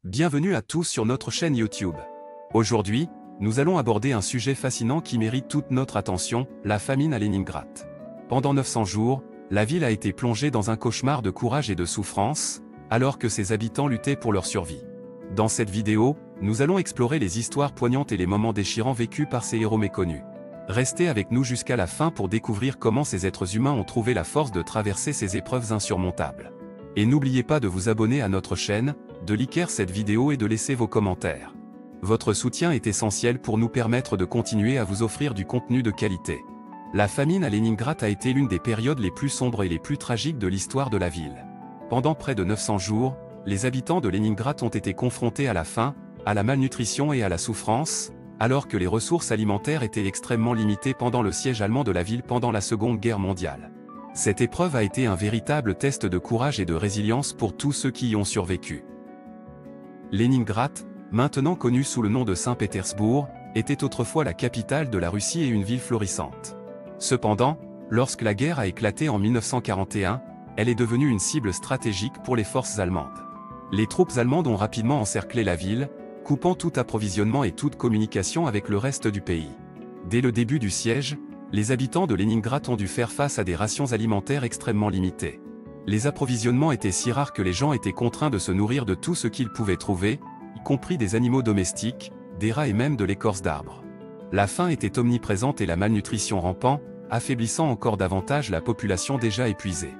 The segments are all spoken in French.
Bienvenue à tous sur notre chaîne YouTube. Aujourd'hui, nous allons aborder un sujet fascinant qui mérite toute notre attention, la famine à Leningrad. Pendant 900 jours, la ville a été plongée dans un cauchemar de courage et de souffrance, alors que ses habitants luttaient pour leur survie. Dans cette vidéo, nous allons explorer les histoires poignantes et les moments déchirants vécus par ces héros méconnus. Restez avec nous jusqu'à la fin pour découvrir comment ces êtres humains ont trouvé la force de traverser ces épreuves insurmontables. Et n'oubliez pas de vous abonner à notre chaîne, de liker cette vidéo et de laisser vos commentaires. Votre soutien est essentiel pour nous permettre de continuer à vous offrir du contenu de qualité. La famine à Leningrad a été l'une des périodes les plus sombres et les plus tragiques de l'histoire de la ville. Pendant près de 900 jours, les habitants de Leningrad ont été confrontés à la faim, à la malnutrition et à la souffrance, alors que les ressources alimentaires étaient extrêmement limitées pendant le siège allemand de la ville pendant la Seconde Guerre mondiale. Cette épreuve a été un véritable test de courage et de résilience pour tous ceux qui y ont survécu. Leningrad, maintenant connue sous le nom de Saint-Pétersbourg, était autrefois la capitale de la Russie et une ville florissante. Cependant, lorsque la guerre a éclaté en 1941, elle est devenue une cible stratégique pour les forces allemandes. Les troupes allemandes ont rapidement encerclé la ville, coupant tout approvisionnement et toute communication avec le reste du pays. Dès le début du siège, les habitants de Leningrad ont dû faire face à des rations alimentaires extrêmement limitées. Les approvisionnements étaient si rares que les gens étaient contraints de se nourrir de tout ce qu'ils pouvaient trouver, y compris des animaux domestiques, des rats et même de l'écorce d'arbres. La faim était omniprésente et la malnutrition rampant, affaiblissant encore davantage la population déjà épuisée.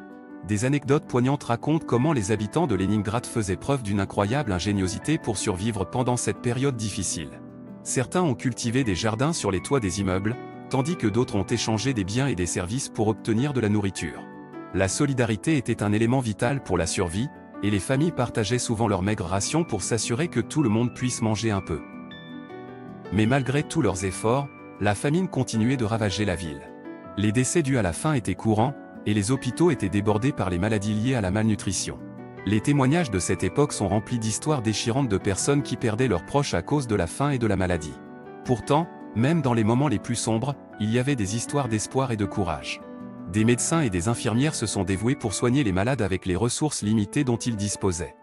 Des anecdotes poignantes racontent comment les habitants de Leningrad faisaient preuve d'une incroyable ingéniosité pour survivre pendant cette période difficile. Certains ont cultivé des jardins sur les toits des immeubles, tandis que d'autres ont échangé des biens et des services pour obtenir de la nourriture. La solidarité était un élément vital pour la survie, et les familles partageaient souvent leurs maigres rations pour s'assurer que tout le monde puisse manger un peu. Mais malgré tous leurs efforts, la famine continuait de ravager la ville. Les décès dus à la faim étaient courants, et les hôpitaux étaient débordés par les maladies liées à la malnutrition. Les témoignages de cette époque sont remplis d'histoires déchirantes de personnes qui perdaient leurs proches à cause de la faim et de la maladie. Pourtant, même dans les moments les plus sombres, il y avait des histoires d'espoir et de courage. Des médecins et des infirmières se sont dévoués pour soigner les malades avec les ressources limitées dont ils disposaient.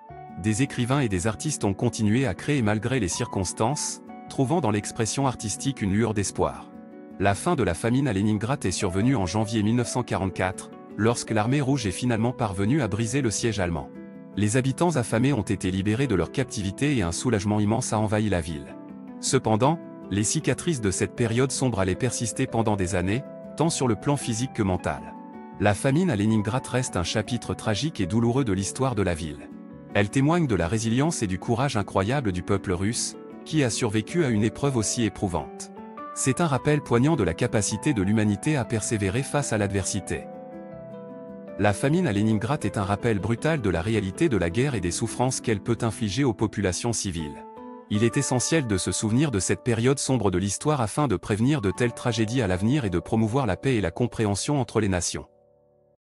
Des écrivains et des artistes ont continué à créer malgré les circonstances, trouvant dans l'expression artistique une lueur d'espoir. La fin de la famine à Leningrad est survenue en janvier 1944, lorsque l'armée rouge est finalement parvenue à briser le siège allemand. Les habitants affamés ont été libérés de leur captivité et un soulagement immense a envahi la ville. Cependant, les cicatrices de cette période sombre allaient persister pendant des années, tant sur le plan physique que mental. La famine à Leningrad reste un chapitre tragique et douloureux de l'histoire de la ville. Elle témoigne de la résilience et du courage incroyable du peuple russe, qui a survécu à une épreuve aussi éprouvante. C'est un rappel poignant de la capacité de l'humanité à persévérer face à l'adversité. La famine à Leningrad est un rappel brutal de la réalité de la guerre et des souffrances qu'elle peut infliger aux populations civiles. Il est essentiel de se souvenir de cette période sombre de l'histoire afin de prévenir de telles tragédies à l'avenir et de promouvoir la paix et la compréhension entre les nations.